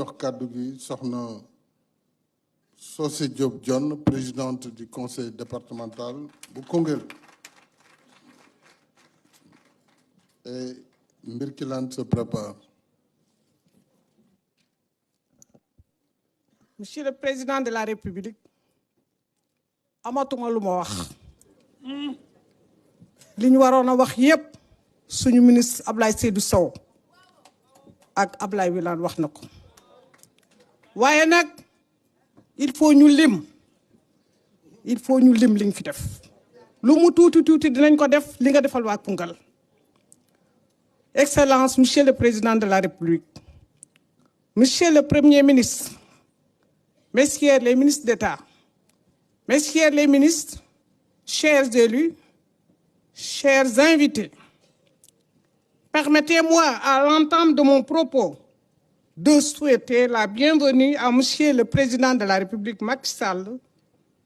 jox kàddu gi soxna Socé Diop Dione, présidente du conseil départemental bu Koungheul. Et Mbirkilaan se prépare. Monsieur le Président de la République, amatuma lu ma wax li ñu waroon a wax yépp suñu ministre Ablaye Seydou Sow ak Ablaye Wilane wax na ko waaye nag il faut ñu lim li nga fi def lu mu tuuti tuuti dinañ ko def li nga defal waa Koungheul. Excellence, Monsieur le Président de la République, Monsieur le Premier ministre, Messieurs les ministres d'État, Messieurs les ministres, chers élus, chers invités, permettez-moi à l'entame de mon propos de souhaiter la bienvenue à Monsieur le Président de la République Macky Sall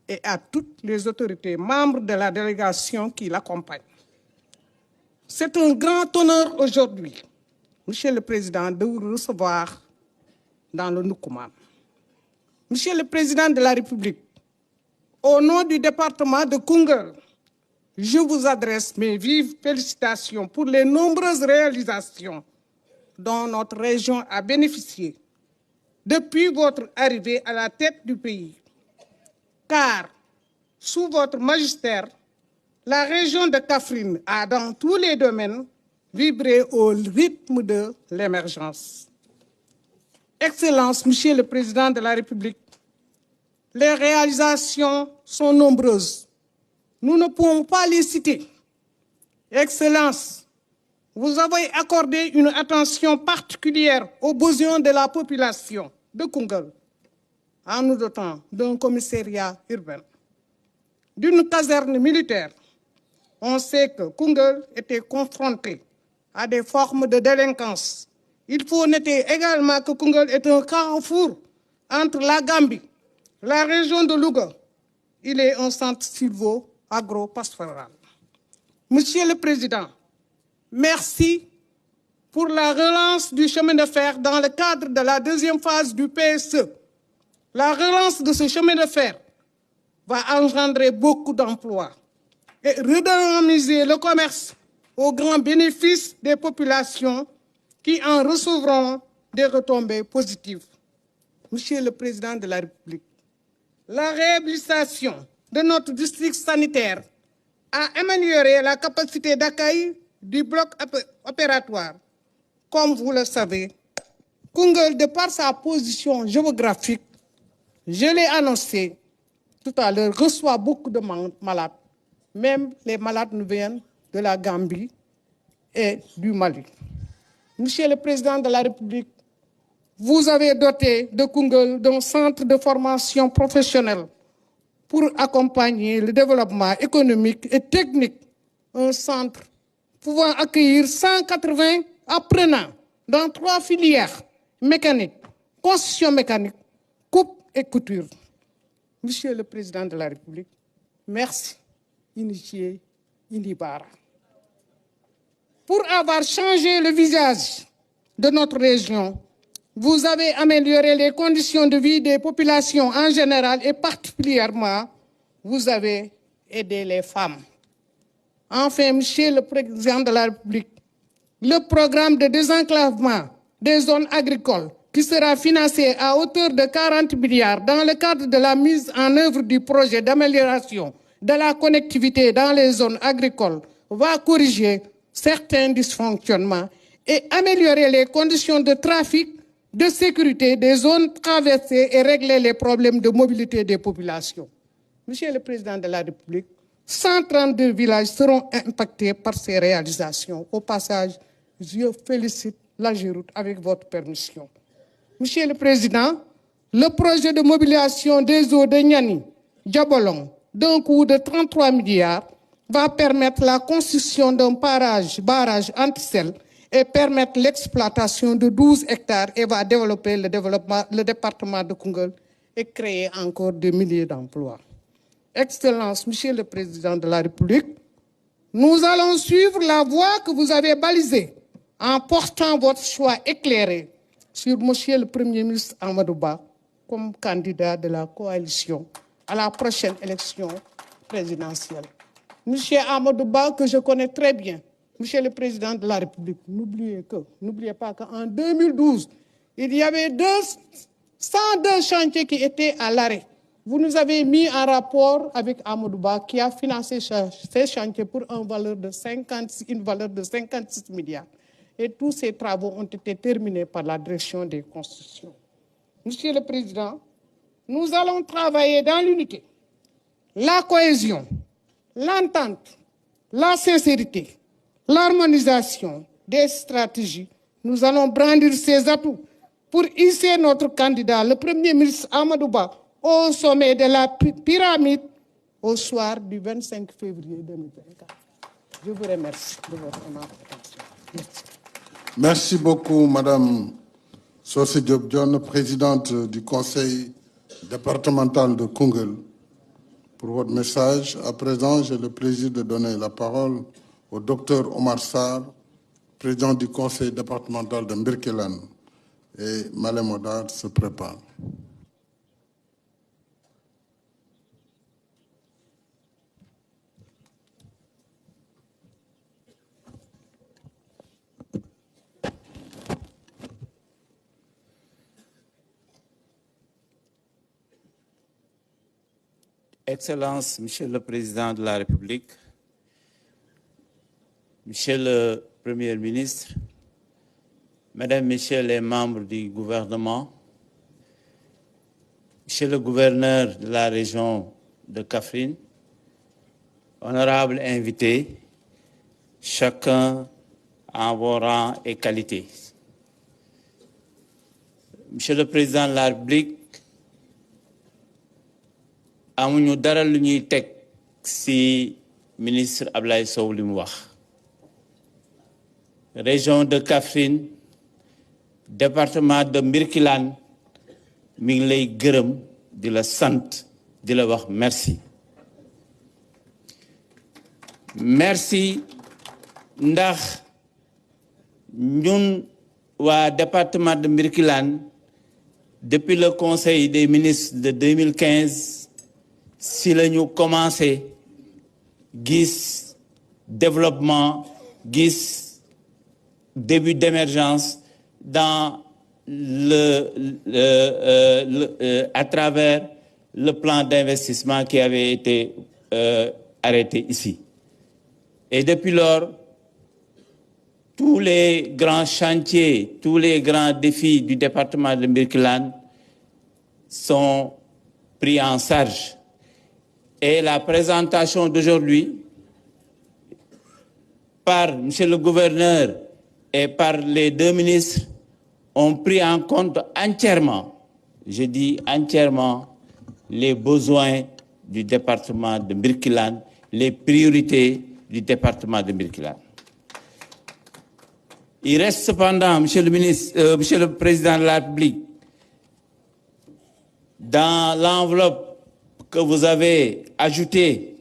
et à toutes les autorités membres de la délégation qui l'accompagnent. C'est un grand honneur aujourd'hui, Monsieur le Président, de vous recevoir dans le Ndoukoumane. Monsieur le Président de la République, au nom du département de Koungheul, je vous adresse mes vives félicitations pour les nombreuses réalisations dont notre région a bénéficié depuis votre arrivée à la tête du pays. Car, sous votre magistère, la région de Kaffrine a, dans tous les domaines, vibré au rythme de l'émergence. Excellence, Monsieur le Président de la République, les réalisations sont nombreuses. Nous ne pouvons pas les citer. Excellence, vous avez accordé une attention particulière aux besoins de la population de Koungheul en nous dotant d'un commissariat urbain, d'une caserne militaire. On sait que Koungheul était confronté à des formes de délinquance. Il faut noter également que Koungheul est un carrefour entre la Gambie, la région de Louga. Il est un centre sylvo-agro-pastoral. Monsieur le Président, merci pour la relance du chemin de fer dans le cadre de la deuxième phase du PSE. La relance de ce chemin de fer va engendrer beaucoup d'emplois et redynamiser le commerce au grand bénéfice des populations qui en recevront des retombées positives. Monsieur le Président de la République, la réhabilitation de notre district sanitaire a amélioré la capacité d'accueil du bloc opératoire. Comme vous le savez, Koungheul, de par sa position géographique, je l'ai annoncé tout à l'heure, reçoit beaucoup de malades. Même les malades nous viennent de la Gambie et du Mali. Monsieur le Président de la République, vous avez doté de Koungheul d'un centre de formation professionnelle pour accompagner le développement économique et technique. Un centre pouvant accueillir 180 apprenants dans 3 filières, mécanique, construction mécanique, coupe et couture. Monsieur le Président de la République, merci. Initié Indibara. Pour avoir changé le visage de notre région, vous avez amélioré les conditions de vie des populations en général et particulièrement, vous avez aidé les femmes. Enfin, Monsieur le Président de la République, le programme de désenclavement des zones agricoles qui sera financé à hauteur de 40 milliards dans le cadre de la mise en œuvre du projet d'amélioration de la connectivité dans les zones agricoles va corriger certains dysfonctionnements et améliorer les conditions de trafic, de sécurité des zones traversées et régler les problèmes de mobilité des populations. Monsieur le Président de la République, 132 villages seront impactés par ces réalisations. Au passage, je félicite l'AGEROUTE avec votre permission. Monsieur le Président, le projet de mobilisation des eaux de Niani, Diabolon, d'un coût de 33 milliards, va permettre la construction d'un barrage anti-sel et permettre l'exploitation de 12 hectares et va développer le département de Koungheul et créer encore des milliers d'emplois. Excellence, Monsieur le Président de la République, nous allons suivre la voie que vous avez balisée en portant votre choix éclairé sur Monsieur le Premier ministre Amadou Ba comme candidat de la coalition à la prochaine élection présidentielle. Monsieur Amadou Ba, que je connais très bien, Monsieur le Président de la République, n'oubliez pas qu'en 2012, il y avait 102 chantiers qui étaient à l'arrêt. Vous nous avez mis en rapport avec Amadou Ba qui a financé ces chantiers pour une valeur de 56 milliards. Et tous ces travaux ont été terminés par la direction des constructions. Monsieur le Président, nous allons travailler dans l'unité, la cohésion, l'entente, la sincérité, l'harmonisation des stratégies. Nous allons brandir ces atouts pour hisser notre candidat, le Premier ministre Amadou Ba, au sommet de la pyramide au soir du 25 février 2024. Je vous remercie de votre attention. Merci. Merci beaucoup, Madame Socé Diop Dione, présidente du Conseil départemental de Koungheul, pour votre message. À présent, j'ai le plaisir de donner la parole au docteur Omar Sarr, président du Conseil départemental de Birkelane. Et Malem Odar se prépare. Excellences, Monsieur le Président de la République, Monsieur le Premier ministre, Mesdames, Messieurs les membres du gouvernement, Monsieur le gouverneur de la région de Kaffrine, honorables invités, chacun en vos rangs et qualités. Monsieur le Président de la République, amuñu dara lu ñuy teg ci ministre Ablaye Sow li mu wax. Région de Kaffrine, département de Birkelane mi ngi lay gërëm di la sant di la wax merci. Merci ndax ñun waa département de Birkelane depuis le Conseil des ministres de 2015 si nous avons commencé gis développement, gis début d'émergence à travers le plan d'investissement qui avait été arrêté ici. Et depuis lors, tous les grands chantiers, tous les grands défis du département de Birkelane sont pris en charge. Et la présentation d'aujourd'hui par M. le gouverneur et par les deux ministres ont pris en compte entièrement, je dis entièrement, les besoins du département de Birkelane, les priorités du département de Birkelane. Il reste cependant, Monsieur le Président de la République, dans l'enveloppe que vous avez ajouté,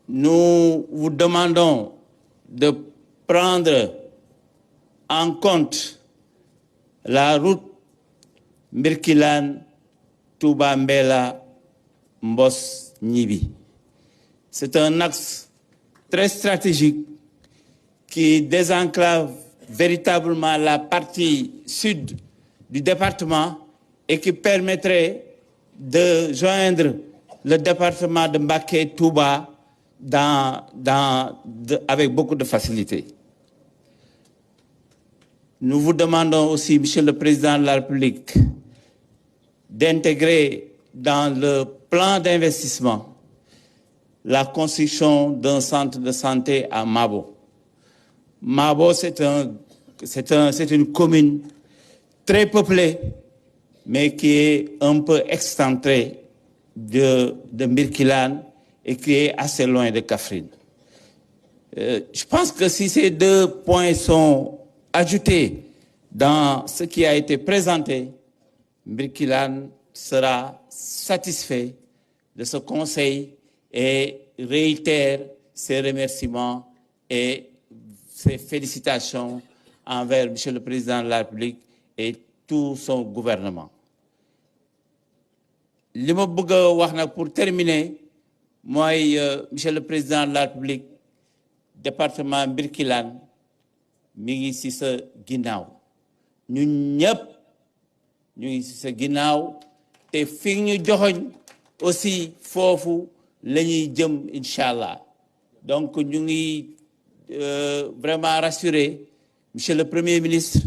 nous vous demandons de prendre en compte la route Birkelane, Touba Mbella, Mbos Nibi. C'est un axe très stratégique qui désenclave véritablement la partie sud du département et qui permettrait de joindre le département de Mbacké Touba avec beaucoup de facilité. Nous vous demandons aussi, Monsieur le Président de la République, d'intégrer dans le plan d'investissement la construction d'un centre de santé à Mabo. Mabo, c'est une commune très peuplée, mais qui est un peu excentrée de Birkelane et qui est assez loin de Kaffrine. Je pense que si ces deux points sont ajoutés dans ce qui a été présenté, Birkelane sera satisfait de ce conseil et réitère ses remerciements et ses félicitations envers Monsieur le Président de la République et tout son gouvernement. li ma bëgg a wax nag pour terminer mooy Monsieur le Président de la République département Birkilane mi ngi ci sa ginnaaw ñun ñëpp ñu ngi ci sa ginnaaw te fi ñu joxoñ aussi foofu la ñuy jëm incha allah donc ñu ngi vraiment rassurer Monsieur le Premier ministre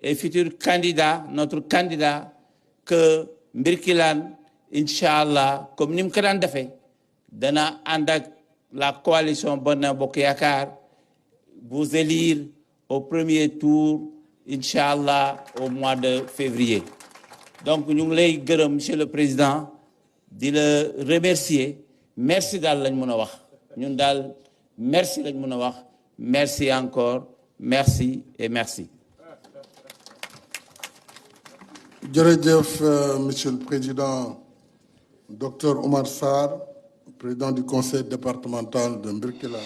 et futur candidat notre candidat que Birkilane incha allah comme ni mu ko daan defee dana ànd ak la coalition Benno Bokk Yaakaar vous élire au premier tour incha allah au mois de février. Donc ñu ngi lay gërëm Monsieur le Président di la remercier merci daal lañ mën a wax ñun daal merci lañ mën a wax merci encore merci et merci. jërëjëf Monsieur le Président Dr Oumar Sarr, président du conseil départemental de Birkilane.